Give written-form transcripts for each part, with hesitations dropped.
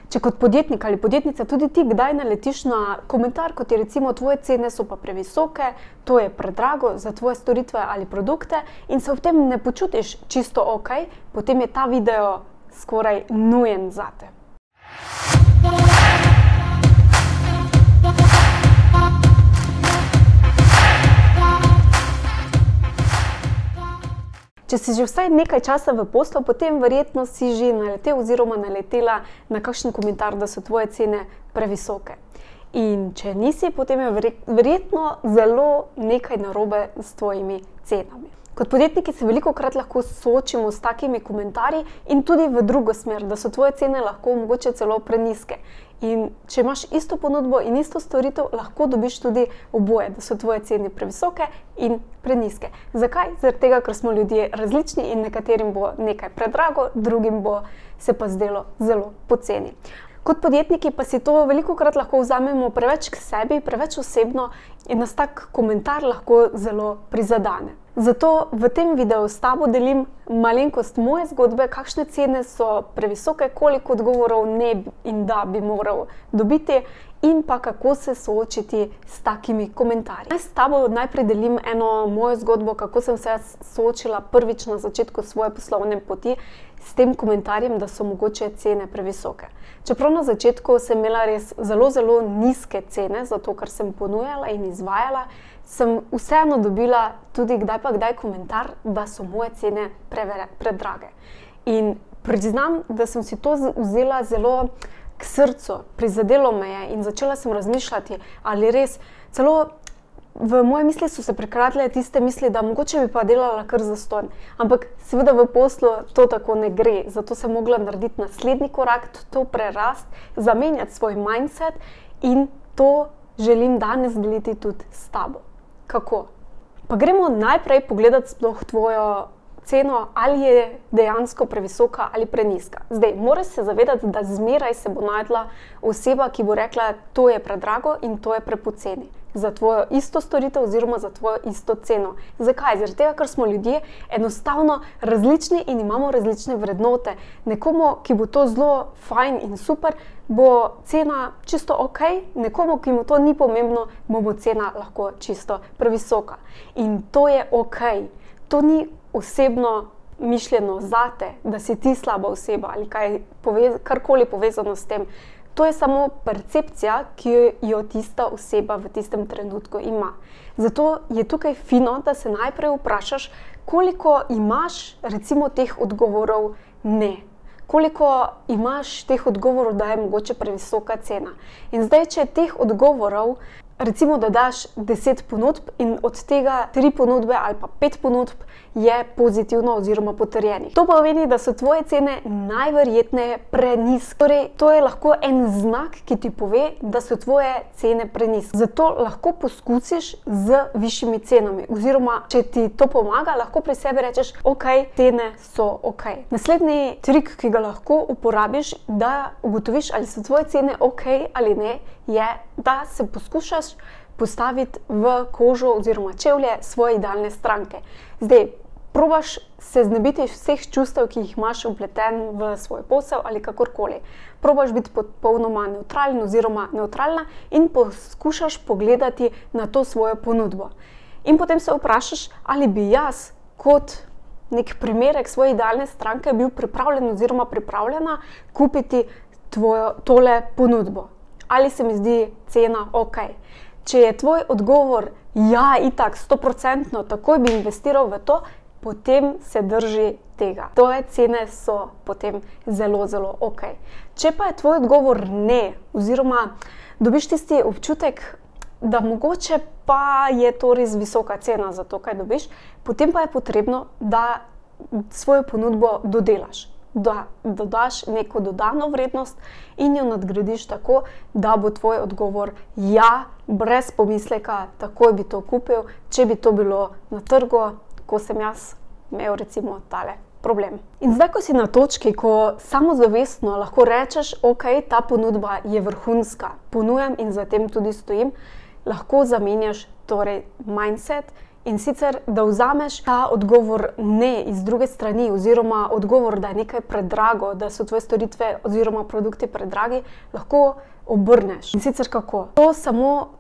Če kot podjetnik ali podjetnica tudi ti kdaj naletiš na komentar, kot je recimo tvoje cene so pa previsoke, to je predrago za tvoje storitve ali produkte in se v tem ne počutiš čisto ok, potem je ta video skoraj nujen zate. Če si že vsaj nekaj časa v poslu, potem verjetno si že naletel oziroma naletela na kakšen komentar, da so tvoje cene previsoke. In če nisi, potem je verjetno zelo nekaj narobe s tvojimi cenami. Kot podjetniki se velikokrat lahko soočimo s takimi komentarji in tudi v drugo smer, da so tvoje cene lahko mogoče celo prenizke. In če imaš isto ponudbo in isto storitev, lahko dobiš tudi oboje, da so tvoje cene previsoke in prenizke. Zakaj? Zaradi tega, ker smo ljudje različni in nekaterim bo nekaj predrago, drugim bo se pa zdelo zelo poceni. Kot podjetniki pa si to velikokrat lahko vzamemo preveč k sebi, preveč osebno in nas tak komentar lahko zelo prizadene. Zato v tem videu s tabo delim malenkost moje zgodbe, kakšne cene so previsoke, koliko odgovorov ne in da bi moral dobiti in pa kako se soočiti s takimi komentarji. Naj s tabo najprej delim eno mojo zgodbo, kako sem se soočila prvič na začetku svoje poslovne poti s tem komentarjem, da so mogoče cene previsoke. Čeprav na začetku sem imela res zelo nizke cene, zato ker sem ponujala in izvajala, sem vseeno dobila tudi kdaj pa kdaj komentar, da so moje cene predrage. In priznam, da sem si to vzela zelo k srcu, prizadelo me je in začela sem razmišljati, ali res, celo v moje misli so se prekratile tiste misli, da mogoče bi pa delala kar zastonj. Ampak seveda v poslu to tako ne gre, zato sem mogla narediti naslednji korak, to prerast, zamenjati svoj mindset in to želim danes deliti tudi s tabo. Kako? Pa gremo najprej pogledati sploh tvojo ceno, ali je dejansko previsoka ali prenizka. Zdaj, moraš se zavedati, da zmeraj se bo najdla oseba, ki bo rekla, to je predrago in to je prepoceni za tvojo isto storitev oziroma za tvojo isto ceno. Zakaj? Zaradi tega, ker smo ljudje enostavno različni in imamo različne vrednote. Nekomu, ki bo to zelo fajn in super, bo cena čisto ok, nekomu, ki mu to ni pomembno, bo cena lahko čisto previsoka. In to je ok. To ni osebno mišljeno zate, da si ti slaba oseba ali karkoli povezano s tem. To je samo percepcija, ki jo tista oseba v tistem trenutku ima. Zato je tukaj fino, da se najprej vprašaš, koliko imaš recimo teh odgovorov ne. Koliko imaš teh odgovorov, da je mogoče previsoka cena. In zdaj, če teh odgovorov recimo, da daš 10 ponudb in od tega 3 ponudbe ali pa 5 ponudb je pozitivno oziroma potrjenih. To pomeni, da so tvoje cene najverjetneje prenizke. Torej, to je lahko en znak, ki ti pove, da so tvoje cene prenizke. Zato lahko poskusiš z višjimi cenami. Oziroma, če ti to pomaga, lahko pri sebi rečeš, ok, cene so ok. Naslednji trik, ki ga lahko uporabiš, da ugotoviš, ali so tvoje cene ok ali ne, je, da se poskušaš postaviti v kožo oziroma čevlje svoje idealne stranke. Zdaj, probaš se znebiti vseh čustev, ki jih imaš vpleten v svoj posel ali kakorkoli. Probaš biti popolnoma nevtralen oziroma nevtralna in poskušaš pogledati na to svojo ponudbo. In potem se vprašaš, ali bi jaz kot nek primerek svoje idealne stranke bil pripravljen oziroma pripravljena kupiti tole ponudbo. Ali se mi zdi cena ok. Če je tvoj odgovor, ja, itak, 100%, takoj bi investiral v to, potem se drži tega. Tvoje cene so potem zelo ok. Če pa je tvoj odgovor ne, oziroma dobiš tisti občutek, da mogoče pa je to res visoka cena za to, kaj dobiš, potem pa je potrebno, da svojo ponudbo dodelaš. Da dodaš neko dodano vrednost in jo nadgradiš tako, da bo tvoj odgovor ja, brez pomisleka, takoj bi to kupil, če bi to bilo na trgu, ko sem jaz imel recimo tale problem. In zdaj, ko si na točki, ko samozavestno lahko rečeš, ok, ta ponudba je vrhunska, ponujam in za tem tudi stojim, lahko zamenjaš torej mindset In sicer, da vzameš ta odgovor ne iz druge strani, oziroma odgovor, da je nekaj predrago, da so tvoje storitve oziroma produkti predragi, lahko obrneš. In sicer kako?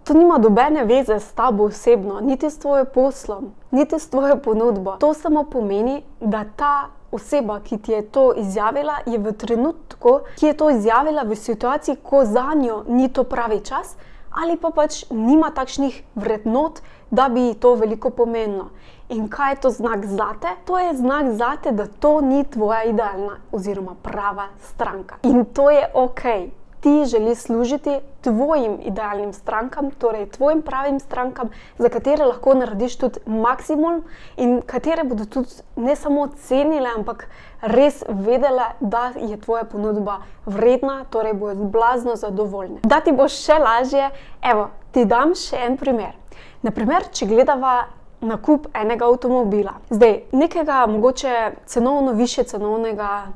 To nima nobene veze s tabo osebno, niti s tvojim poslom, niti s tvojo ponudbo. To samo pomeni, da ta oseba, ki ti je to izjavila, je v trenutku, ki je to izjavila v situaciji, ko zanjo ni to pravi čas, ali pa pač nima takšnih vrednot, da bi to veliko pomenilo. In kaj je to znak zate? To je znak zate, da to ni tvoja idealna oziroma prava stranka. In to je okej. Ti želiš služiti tvojim idealnim strankam, torej tvojim pravim strankam, za katere lahko narediš tudi maksimum in katere bodo tudi ne samo cenile, ampak res vedele, da je tvoja ponudba vredna, torej bodo blazno zadovoljne. Da ti bo še lažje, evo, ti dam še en primer. Naprimer, če gledava nakup enega avtomobila. Zdaj, nekega mogoče cenovno više cenovnega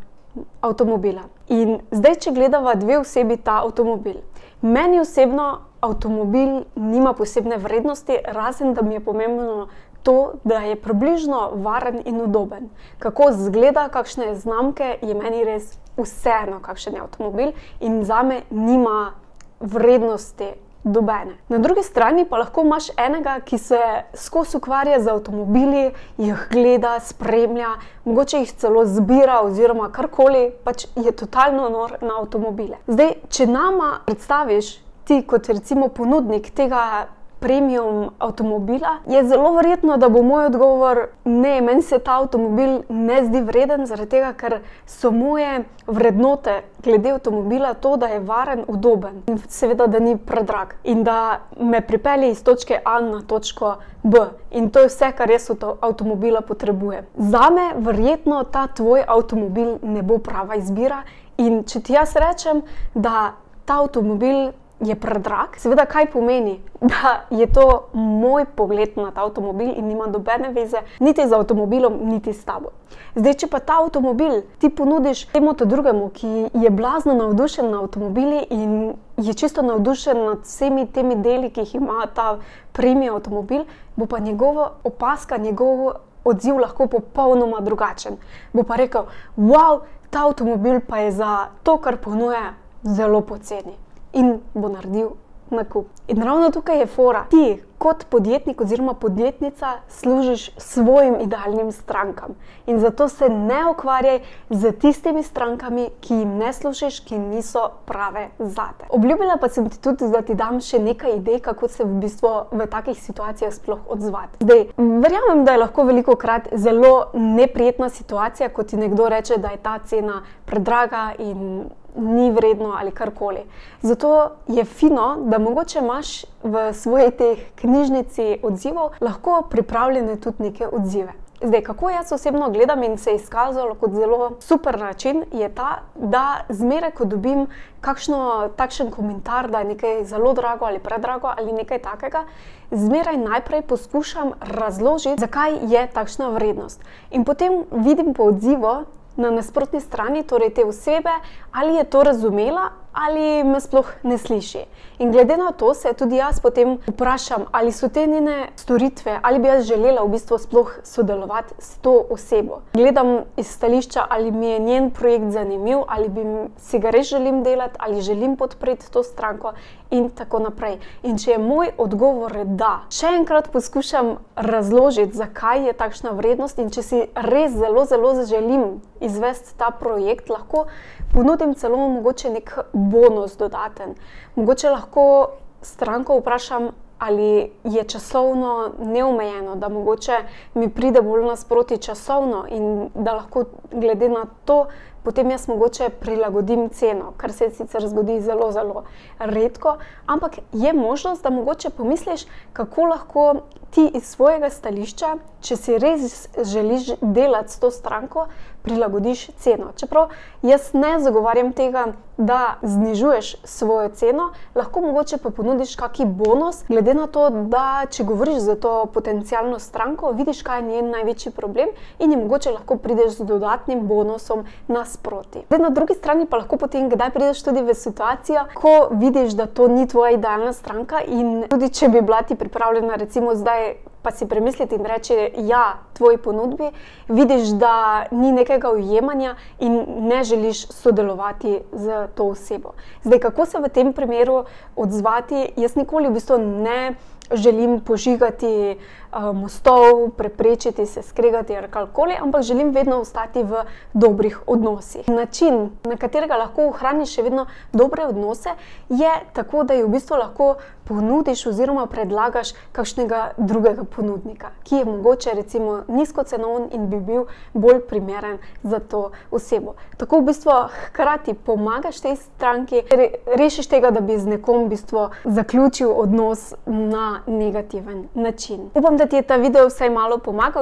avtomobila. In zdaj, če gledava dve osebi ta avtomobil. Meni osebno avtomobil nima posebne vrednosti, razen da mi je pomembno to, da je približno varen in udoben. Kako izgleda, kakšne znamke, je meni res vseeno, kakšen je avtomobil in zame nima vrednosti dobene. Na drugi strani pa lahko imaš enega, ki se skozi ukvarja z avtomobili, jih gleda, spremlja, mogoče jih celo zbira oziroma karkoli, pač je totalno nor na avtomobile. Zdaj, če nama predstaviš ti kot recimo ponudnik tega premium avtomobila, je zelo verjetno, da bo moj odgovor ne, meni se ta avtomobil ne zdi vreden, zaradi tega, ker so moje vrednote glede avtomobila to, da je varen, udoben in seveda, da ni predrag in da me pripelje iz točke A na točko B. In to je vse, kar jaz od avtomobila potrebujem. Zame verjetno ta tvoj avtomobil ne bo prava izbira in če ti jaz rečem, da ta avtomobil je predrag, seveda kaj pomeni? Da je to moj pogled na ta avtomobil in nima nobene veze niti z avtomobilom, niti s tabo. Zdaj, če pa ta avtomobil ti ponudiš temu drugemu, ki je blazno navdušen na avtomobili in je čisto navdušen nad vsemi temi deli, ki jih ima ta premium avtomobil, bo pa njegova opaska, njegov odziv lahko popolnoma drugačen. Bo pa rekel, wow, ta avtomobil pa je za to, kar ponuja, zelo poceni. In bo naredil nakup. In ravno tukaj je fora. Ti kot podjetnik oziroma podjetnica služiš svojim idealnim strankam. In zato se ne ukvarjaj z tistimi strankami, ki jim ne služiš, ki niso prave zate. Obljubila pa sem ti tudi, da ti dam še nekaj idej, kako se v bistvu v takih situacijah sploh odzvati. Zdaj, verjamem, da je lahko velikokrat zelo neprijetna situacija, ko ti nekdo reče, da je ta cena predraga in ni vredno ali karkoli. Zato je fino, da mogoče imaš v svoji teh knjižnici odzivov lahko pripravljene tudi neke odzive. Zdaj, kako jaz osebno gledam in se je izkazalo kot zelo super način, je ta, da zmeraj, ko dobim takšen komentar, da je nekaj zelo drago ali predrago ali nekaj takega, zmeraj najprej poskušam razložiti, zakaj je takšna vrednost. In potem vidim po odzivu na nasprotni strani, torej te osebe, ali je to razumela ali me sploh ne sliši. In glede na to se tudi jaz potem vprašam, ali so te njene storitve, ali bi jaz želela v bistvu sploh sodelovati s to osebo. Gledam iz stališča, ali mi je njen projekt zanimiv, ali si ga res želim delati, ali želim podpreti to stranko in tako naprej. In če je moj odgovor da, še enkrat poskušam razložiti, zakaj je takšna vrednost in če si res zelo, zelo želim izvesti ta projekt, lahko ponudim celo mogoče nek bonus dodaten. Mogoče lahko stranko vprašam, ali je časovno neomejeno, da mogoče mi pride bolj nasproti časovno in da lahko glede na to potem jaz mogoče prilagodim ceno, kar se sicer zgodi zelo, zelo redko, ampak je možnost, da mogoče pomisliš, kako lahko ti iz svojega stališča, če si res želiš delati s to stranko, prilagodiš ceno. Čeprav jaz ne zagovarjam tega, da znižuješ svojo ceno, lahko mogoče pa ponudiš kaki bonus, glede na to, da če govoriš za to potencialno stranko, vidiš, kaj je njen največji problem in je mogoče lahko prideš z dodatnim bonusom nasproti. Na drugi strani pa lahko potem kdaj prideš tudi v situacijo, ko vidiš, da to ni tvoja idealna stranka in tudi če bi bila ti pripravljena recimo zdaj pa si premisliti in reči, ja, tvoji ponudbi, vidiš, da ni nekega ujemanja in ne želiš sodelovati z to osebo. Zdaj, kako se v tem primeru odzvati? Jaz nikoli v bistvu ne želim požigati mostov, preprečiti se, skregati ali karkoli, ampak želim vedno ostati v dobrih odnosih. Način, na katerega lahko ohraniš še vedno dobre odnose, je tako, da ji v bistvu lahko ponudiš oziroma predlagaš kakšnega drugega ponudnika, ki je mogoče recimo nizkocenoven in bi bil bolj primeren za to osebo. Tako v bistvu hkrati pomagaš tej stranki, rešiš tega, da bi z nekom v bistvu zaključil odnos na negativen način. Upam, da ti je ta video vsaj malo pomagal.